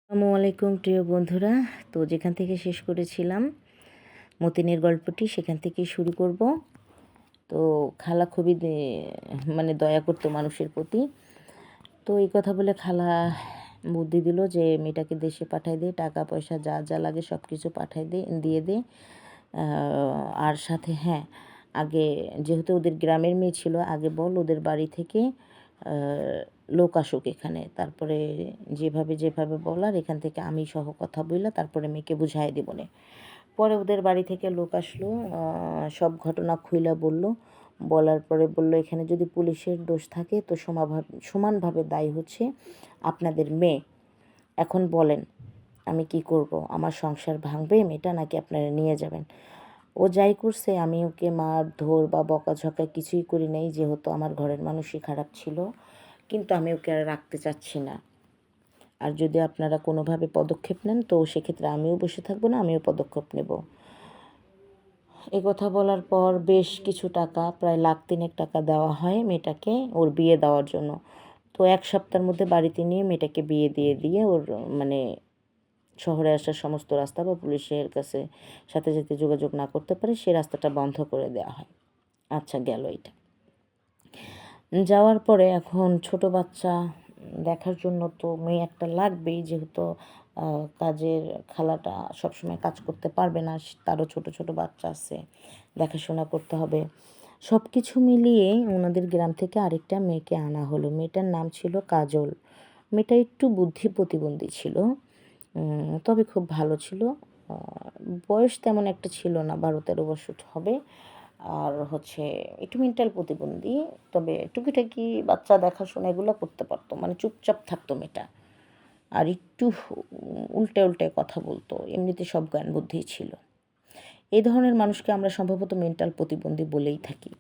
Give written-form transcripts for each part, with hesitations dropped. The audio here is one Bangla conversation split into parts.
আসসালামু আলাইকুম প্রিয় বন্ধুরা। তো যেখান থেকে শেষ করেছিলাম মতিনের গল্পটি সেখান থেকেই শুরু করব। তো খালা খুবই মানে দয়া করতো মানুষের প্রতি। তো এই কথা বলে খালা বুদ্ধি দিল যে মেয়েটাকে দেশে পাঠায় দে, টাকা পয়সা যা যা লাগে সব কিছু দিয়ে দে। আর সাথে হ্যাঁ, আগে যেহেতু ওদের গ্রামের মেয়ে ছিল, আগে বল ওদের বাড়ি থেকে লোক আসুক এখানে, তারপরে যেভাবে বলার এখান থেকে আমি সহ কথা বললা তারপরে মেয়েকে বুঝাই দেব নে। পরে ওদের বাড়ি থেকে লোক আসলো, সব ঘটনা খুইলা বলল। বলার পরে বলল এখানে যদি পুলিশের দোষ থাকে তো সমানভাবে দায়ী হচ্ছে আপনাদের মেয়ে। এখন বলেন আমি কি করব? আমার সংসার ভাঙবে মেয়েটা, নাকি আপনারা নিয়ে যাবেন? ও যাই করছে আমি ওকে মারধর বা বকাঝকা কিছুই করি নাই, যেহেতু আমার ঘরের মানুষই খারাপ ছিল। কিন্তু আমি ওকে আর রাখতে চাচ্ছি না। আর যদি আপনারা কোনোভাবে পদক্ষেপ নেন তো সেক্ষেত্রে আমিও বসে থাকবো না, আমিও পদক্ষেপ নেব। এ কথা বলার পর বেশ কিছু টাকা, প্রায় 1,300,000 টাকা দেওয়া হয় মেয়েটাকে ওর বিয়ে দেওয়ার জন্য। তো 1 সপ্তাহের মধ্যে বাড়িতে নিয়ে মেয়েটাকে বিয়ে দিয়ে ওর মানে শহরে আসার সমস্ত রাস্তা বা পুলিশের কাছে সাথে যাতে যোগাযোগ না করতে পারে সে রাস্তাটা বন্ধ করে দেওয়া হয়। আচ্ছা, গেল এটা। যাওয়ার পরে এখন ছোট বাচ্চা দেখার জন্য তো মেয়ে একটা লাগবেই, যেহেতু কাজের খালাটা সবসময় কাজ করতে পারবে না, তারও ছোট ছোট বাচ্চা আছে, দেখাশোনা করতে হবে। সব কিছু মিলিয়ে ওনাদের গ্রাম থেকে আরেকটা মেয়েকে আনা হলো। মেয়েটার নাম ছিল কাজল। মেয়েটা একটু বুদ্ধি প্রতিবন্ধী ছিল, তবে খুব ভালো ছিল। বয়স তেমন একটা ছিল না, 12-13 বছর হবে। আর হচ্ছে একটু মেন্টাল প্রতিবন্ধী, তবে টুকিটাকি বাচ্চা দেখাশোনা এগুলো করতে পারতো, মানে চুপচাপ থাকতো মেয়েটা। আর একটু উল্টে উল্টে কথা বলতো, এমনিতে সব জ্ঞান বুদ্ধিই ছিল। এই ধরনের মানুষকে আমরা সম্ভবত মেন্টাল প্রতিবন্ধী বলেই থাকি।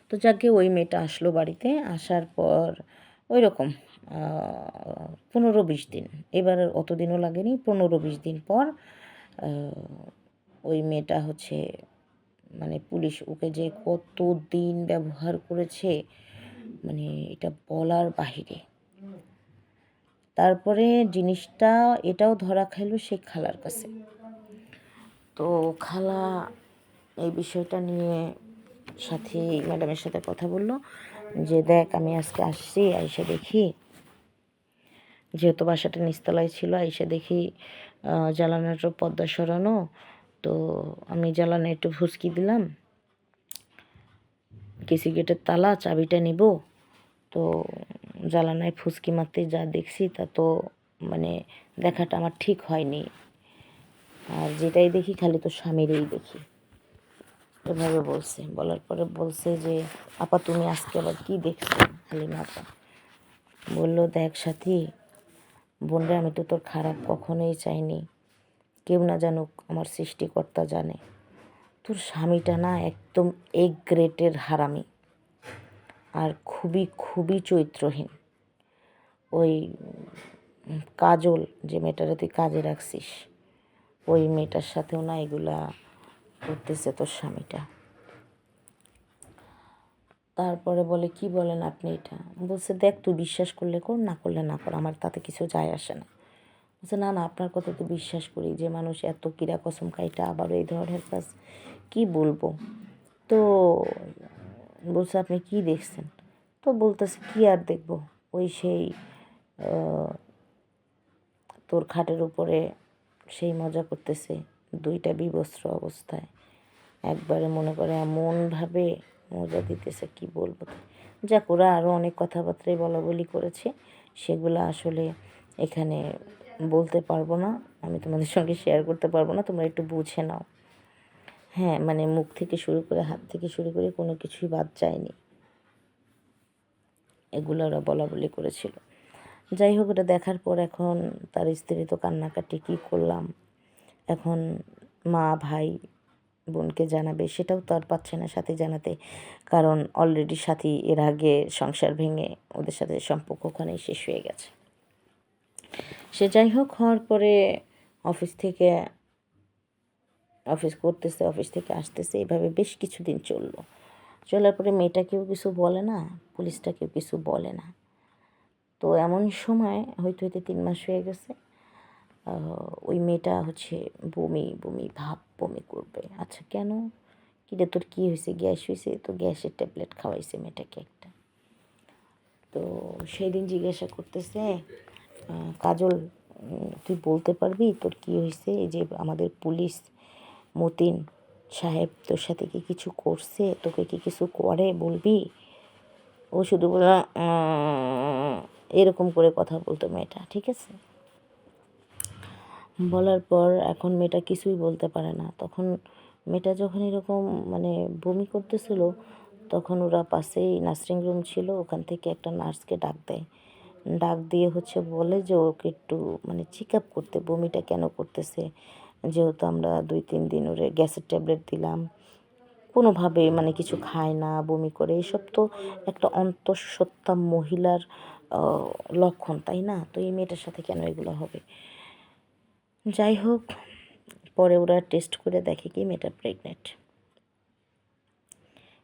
তো যাকে ওই মেয়েটা আসলো বাড়িতে, আসার পর ওই রকম 15-20 দিন, এবার অতদিনও লাগেনি, 15-20 দিন পর ওই মেয়েটা হচ্ছে মানে পুলিশ ওকে যে কত দিন ব্যবহার করেছে মানে এটা বলার বাহিরে। তারপরে জিনিসটা এটাও ধরা খাইলো সেই খালার কাছে। তো খালা এই বিষয়টা নিয়ে সাথে ম্যাডামের সাথে কথা বলল যে দেখ আমি আজকে আসছি, আইসা দেখি, যেহেতু বাসাটা নিচতলায় ছিল, আইসা দেখি জ্বালানাটা পর্দা সরানো। তো আমি জ্বালানা একটু ফুসকি দিলাম, কেসি গেটের তালা চাবিটা নিব। তো জ্বালানায় ফুসকি মারতে যা দেখছি তা তো মানে দেখাটা আমার ঠিক হয়নি। আর যেটাই দেখি খালি তো স্বামীরই দেখি, এভাবে বলছে। বলার পরে বলছে যে আপা তুমি আজকে আবার কী দেখছো? হালিমা আপা বললো দেখ সাথী বোনরে, আমি তো তোর খারাপ কখনোই চাইনি, কেউ না জানুক, আমার সৃষ্টিকর্তা জানে। তোর স্বামীটা না একদম গ্রেটের হারামি, আর খুবই খুবই চরিত্রহীন। ওই কাজল যে মেয়েটারে তুই কাজে রাখছিস, ওই মেয়েটার সাথেও না এগুলা করতেছে তোর স্বামীটা। তারপরে বলে কি বলেন আপনি এটা? বলছে দেখ তুই বিশ্বাস করলে কর, না করলে না কর, আমার তাতে কিছু যায় আসে না। বলছে না না আপনার কথা তো বিশ্বাস করি, যে মানুষ এত কিরা কসম খাইটা আবারও এই ধরনের কাজ, কি বলবো। তো বলছে আপনি কি দেখছেন? তো বলতেছে কি আর দেখবো, ওই সেই তোর খাটের উপরে সেই মজা করতেছে, দুইটা বিবস্ত্র অবস্থায়, একবারে মনে করে এমনভাবে মজা দিতেছে কি বলবো। যাক, ওরা আরও অনেক কথাবার্তাই বলা বলি করেছে, সেগুলো আসলে এখানে বলতে পারবো না, আমি তোমাদের সঙ্গে শেয়ার করতে পারবো না, তোমরা একটু বুঝে নাও। হ্যাঁ, মানে মুখ থেকে শুরু করে হাত থেকে শুরু করে কোনো কিছুই বাদ যায়নি, এগুলো ওরা বলা বলি করেছিল। যাই হোক, ওটা দেখার পর এখন তার স্ত্রী তো কান্নাকাটি, কী করলাম এখন, মা ভাই বোনকে জানাবে সেটাও তো আর পাচ্ছে না সাথী জানাতে, কারণ অলরেডি সাথী এর আগে সংসার ভেঙে ওদের সাথে সম্পর্ক ওখানেই শেষ হয়ে গেছে। সে যাই হোক, হওয়ার পরে অফিস করতেছে, অফিস থেকে আসতেছে, এভাবে বেশ কিছুদিন চলার পরে মেয়েটা কেউ কিছু বলে না, পুলিশটা কেউ কিছু বলে না। তো এমন সময় হইতে হইতে 3 মাস হয়ে গেছে, ওই মেয়েটা হচ্ছে বমি বমি ভাব, বমি করবে। আচ্ছা কেন, কী রে তোর কী হয়েছে, গ্যাস হয়েছে? তো গ্যাসের ট্যাবলেট খাওয়াইছে মেয়েটাকে একটা। তো সেই দিন জিজ্ঞাসা করতেছে, কাজল তুই বলতে পারবি তোর কী হয়েছে? এই যে আমাদের পুলিশ মতিন সাহেব তোর সাথে কি কিছু করছে, তোকে কি কিছু করে বলবি? ও শুধু বলল এরকম করে কথা বলতো মেয়েটা, ঠিক আছে? বলার পর এখন মেয়েটা কিছুই বলতে পারে না। তখন মেয়েটা যখন এরকম মানে বমি করতেছিল, তখন ওরা পাশেই নার্সিং রুম ছিল, ওখান থেকে একটা নার্সকে ডাক দেয়। ডাক দিয়ে হচ্ছে বলে যে ওকে একটু মানে চেক আপ করতে, বমিটা কেন করতেছে, যেহেতু আমরা 2-3 দিন ওরে গ্যাসের ট্যাবলেট দিলাম, কোনোভাবে মানে কিছু খায় না, বমি করে, এসব তো একটা অন্তঃসত্ত্বা মহিলার লক্ষণ, তাই না? তো এই মেয়েটার সাথে কেন এগুলো হবে? যাই হোক, পরে ওরা টেস্ট করে দেখে কি মেয়েটা প্রেগনেন্ট।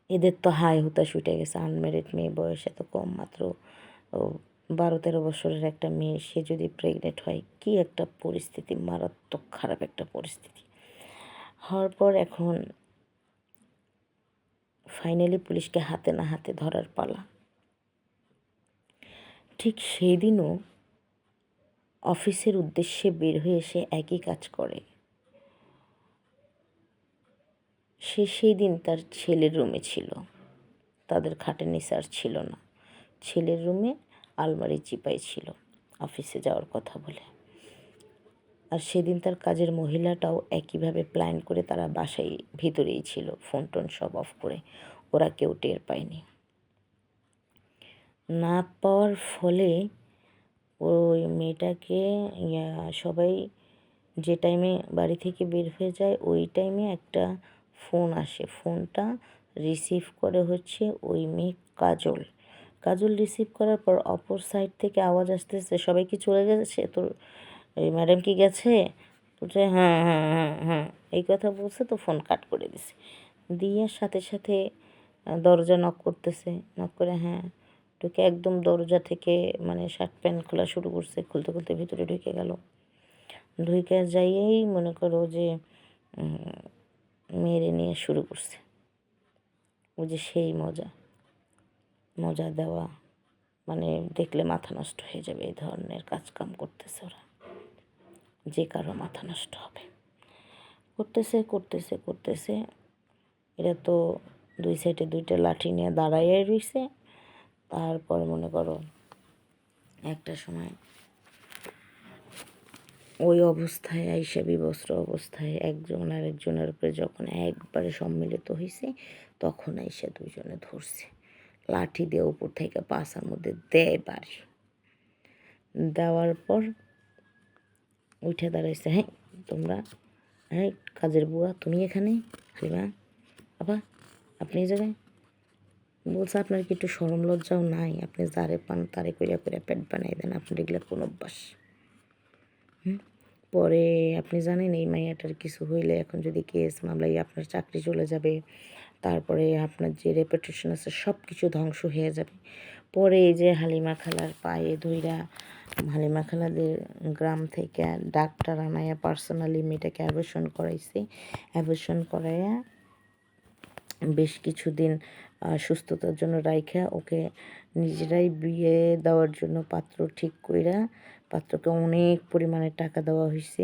এদের তো হাই হুতাশ উঠে গেছে, আনম্যারিড মেয়ে, বয়স এত কম, মাত্র 12-13 বছরের একটা মেয়ে, সে যদি প্রেগনেন্ট হয়, কি একটা পরিস্থিতি, মারাত্মক খারাপ একটা পরিস্থিতি হওয়ার পর এখন ফাইনালি পুলিশকে হাতে না হাতে ধরার পালা। ঠিক সেই দিনও অফিসের উদ্দেশ্যে বের হয়ে সে একই কাজ করে। সে সেই দিন তার ছেলের রুমে ছিল, তাদের খাটের নিচে আর ছিল না, ছেলের রুমে আলমারি চিপাই ছিল অফিসে যাওয়ার কথা বলে। আর সেদিন তার কাজের মহিলাটাও একইভাবে প্ল্যান করে, তারা বাসায় ভিতরেই ছিল, ফোন টোন সব অফ করে, ওরা কেউ টের পায়নি। না পাওয়ার ফলে ওই মেয়েটাকে সবাই যে টাইমে বাড়ি থেকে বের হয়ে যায়, ওই টাইমে একটা ফোন আসে, ফোনটা রিসিভ করে হচ্ছে ওই মেয়ে কাজল। কাজল রিসিভ করার পর অপর সাইড থেকে আওয়াজ আসতেছে, সবাই কি চলে গেছে, তোর এই ম্যাডাম কি গেছে? বলছে হ্যাঁ হ্যাঁ হ্যাঁ হ্যাঁ, এই কথা বলছে, তো ফোন কাট করে দিছে। দিয়ে সাথে সাথে দরজা নক করতেছে, নক করে হ্যাঁ ঢুকে একদম দরজা থেকে মানে শার্ট প্যান্ট খোলা শুরু করছে, খুলতে খুলতে ভিতরে ঢুকে গেল। ঢুকে যাইয়েই মনে করো যে মেরে নিয়ে শুরু করছে। ও যে সেই মজা মজা দেওয়া, মানে দেখলে মাথা নষ্ট হয়ে যাবে, এই ধরনের কাজকাম করতেছে ওরা, যে কারো মাথা নষ্ট হবে। করতেছে করতেছে করতেছে, এরা তো দুই সাইডে দুইটা লাঠি নিয়ে দাঁড়াইয়া রইছে। তারপর মনে করো একটা সময় ওই অবস্থায় আইসা, বিবস্ত্র অবস্থায় একজন আর একজনের উপরে যখন একবারে সম্মিলিত হয়েছে, তখন আইসা দুইজনে ধরছে, লাঠি দিয়ে উপর থেকে পাছার মধ্যে দেয় বাড়ি। দেওয়ার পর উঠে দাঁড়াইছে, হ্যাঁ তোমরা, হ্যাঁ কাজের বুয়া তুমি এখানে, হালিমা বাবা আপনি এই জায়গায়, বলছে আপনার কি একটু শরম লজ্জাও নাই? আপনি যারে পান তারে কইরা কইরা পেট বানাই দেন, আপনার এগুলো কোন অভ্যাস? পরে আপনি জানেন এই মাইয়াটার কিছু হইলে এখন যদি কেস মামলায় আপনার চাকরি চলে যাবে, তারপরে আপনার যে রেপুটেশন আছে সব কিছু ধ্বংস হয়ে যাবে। পরে এই যে হালিমা খালার পায়ে ধইরা, হালিমা খালাদের গ্রাম থেকে ডাক্তার আনাইয়া পার্সোনালি মেয়েটাকে অ্যাবর্শন করাইছে, অ্যাবর্শন করাইয়া বেশ কিছুদিন সুস্থতার জন্য রাইখা ওকে নিজেরাই বিয়ে দেওয়ার জন্য পাত্র ঠিক কইরা, পাত্রকে অনেক পরিমাণে টাকা দেওয়া হয়েছে।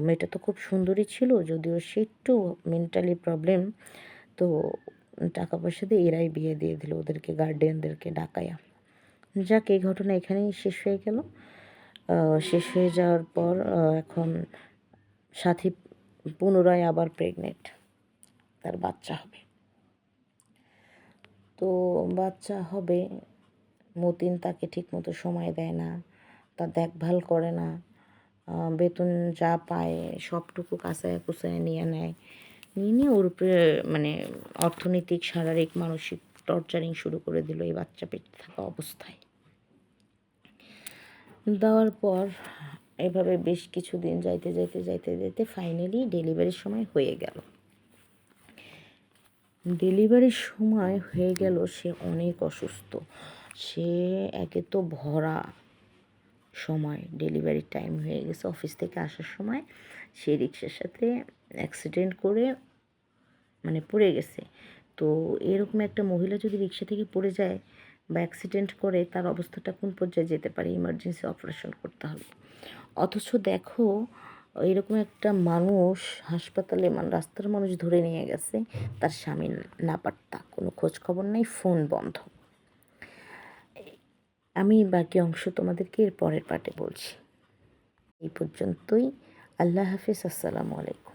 মেয়েটা তো খুব সুন্দরী ছিল, যদিও সে একটু মেন্টালি প্রবলেম, তো টাকা পয়সা দিয়ে এরাই বিয়ে দিয়ে দিল ওদেরকে, গার্ডিয়ানদেরকে ডাকাইয়া। যাক, এই ঘটনা এখানেই শেষ হয়ে গেল। শেষ হয়ে যাওয়ার পর এখন সাথী পুনরায় আবার প্রেগনেন্ট, তার বাচ্চা হবে। তো বাচ্চা হবে, মতিন তাকে ঠিকমতো সময় দেয় না, তার দেখভাল করে না, বেতন যা পায় সবটুকু কাঁচায় কুচায় নিয়ে নেয়, নিয়ে ওর উপরে মানে অর্থনৈতিক, শারীরিক, মানসিক টর্চারিং শুরু করে দিল এই বাচ্চা পেটে থাকা অবস্থায়। দেওয়ার পর এভাবে বেশ কিছুদিন যাইতে যাইতে যাইতে যাইতে ফাইনালি ডেলিভারির সময় হয়ে গেল। ডেলিভারির সময় হয়ে গেল, সে অনেক অসুস্থ, সে একে তো ভরা সময়, ডেলিভারি টাইম হয়ে গেছে, অফিস থেকে আসার সময় সে রিক্সার সাথে অ্যাক্সিডেন্ট করে মানে পড়ে গেছে। তো এরকম একটা মহিলা যদি রিক্সা থেকে পড়ে যায় বা অ্যাক্সিডেন্ট করে, তার অবস্থাটা কোন পর্যায়ে যেতে পারে, ইমার্জেন্সি অপারেশন করতে হবে। অথচ দেখো এরকম একটা মানুষ হাসপাতালে, রাস্তার মানুষ ধরে নিয়ে গেছে, তার স্বামী না পাত্তা, কোনো খোঁজ খবর নেই, ফোন বন্ধ। আমি বাকি অংশ তোমাদেরকে এর পরের পার্টে বলছি। এই পর্যন্তই। আল্লাহ হাফিজ। আসসালামু আলাইকুম।